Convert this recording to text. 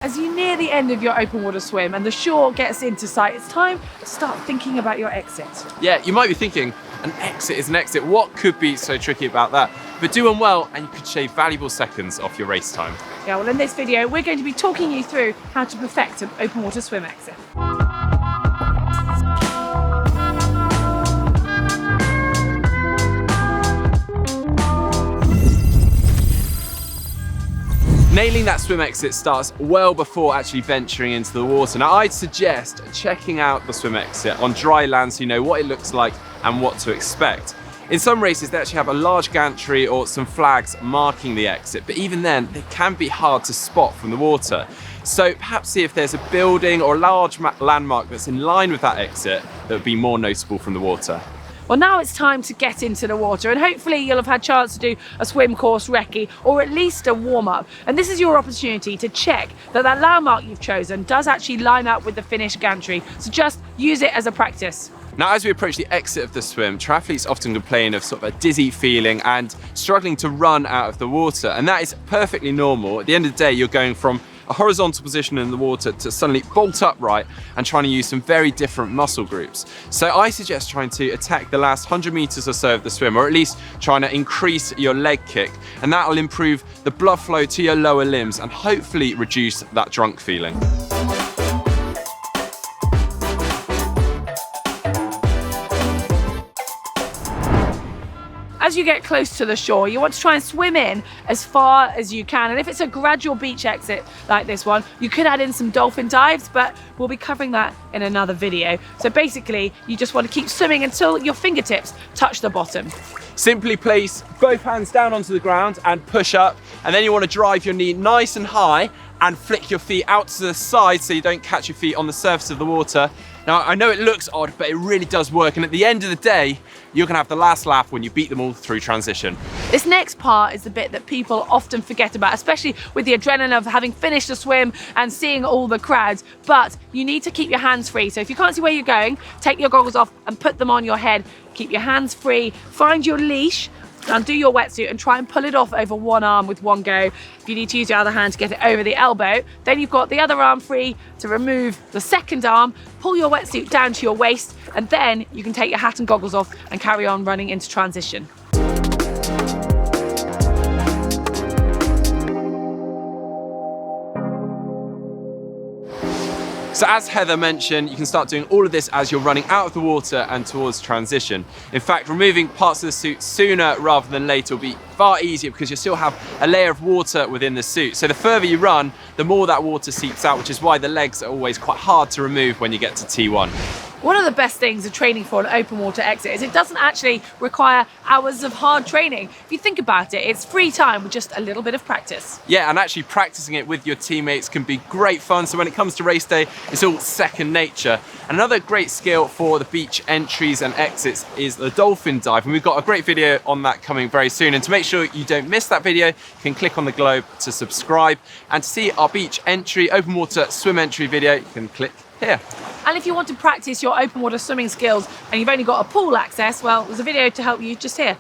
As you near the end of your open water swim and the shore gets into sight, it's time to start thinking about your exit. Yeah, you might be thinking, an exit is an exit. What could be so tricky about that? But do one well and you could shave valuable seconds off your race time. Yeah, well in this video, we're going to be talking you through how to perfect an open water swim exit. Nailing that swim exit starts well before actually venturing into the water. Now, I'd suggest checking out the swim exit on dry land so you know what it looks like and what to expect. In some races, they actually have a large gantry or some flags marking the exit, but even then, they can be hard to spot from the water. So perhaps see if there's a building or a large landmark that's in line with that exit that would be more noticeable from the water. Well, now it's time to get into the water, and hopefully you'll have had a chance to do a swim course recce or at least a warm-up. And this is your opportunity to check that that landmark you've chosen does actually line up with the finished gantry. So just use it as a practice. Now, as we approach the exit of the swim, triathletes often complain of sort of a dizzy feeling and struggling to run out of the water. And that is perfectly normal. At the end of the day, you're going from a horizontal position in the water to suddenly bolt upright and trying to use some very different muscle groups. So I suggest trying to attack the last 100 meters or so of the swim, or at least trying to increase your leg kick. And that will improve the blood flow to your lower limbs and hopefully reduce that drunk feeling. As you get close to the shore, you want to try and swim in as far as you can. And if it's a gradual beach exit like this one, you could add in some dolphin dives, but we'll be covering that in another video. So basically, you just want to keep swimming until your fingertips touch the bottom. Simply place both hands down onto the ground and push up. And then you want to drive your knee nice and high and flick your feet out to the side so you don't catch your feet on the surface of the water. Now, I know it looks odd, but it really does work. And at the end of the day, you're gonna have the last laugh when you beat them all through transition. This next part is the bit that people often forget about, especially with the adrenaline of having finished a swim and seeing all the crowds. But you need to keep your hands free. So if you can't see where you're going, take your goggles off and put them on your head. Keep your hands free, find your leash, undo your wetsuit and try and pull it off over one arm with one go. If you need to use your other hand to get it over the elbow, then you've got the other arm free to remove the second arm, pull your wetsuit down to your waist, and then you can take your hat and goggles off and carry on running into transition. So as Heather mentioned, you can start doing all of this as you're running out of the water and towards transition. In fact, removing parts of the suit sooner rather than later will be far easier because you still have a layer of water within the suit. So the further you run, the more that water seeps out, which is why the legs are always quite hard to remove when you get to T1. One of the best things of training for an open water exit is it doesn't actually require hours of hard training. If you think about it, it's free time with just a little bit of practice. Yeah, and actually practicing it with your teammates can be great fun. So when it comes to race day, it's all second nature. And another great skill for the beach entries and exits is the dolphin dive. And we've got a great video on that coming very soon. And to make sure you don't miss that video, you can click on the globe to subscribe. And to see our beach entry, open water swim entry video, you can click here. And if you want to practice your open water swimming skills and you've only got a pool access, well, there's a video to help you just here.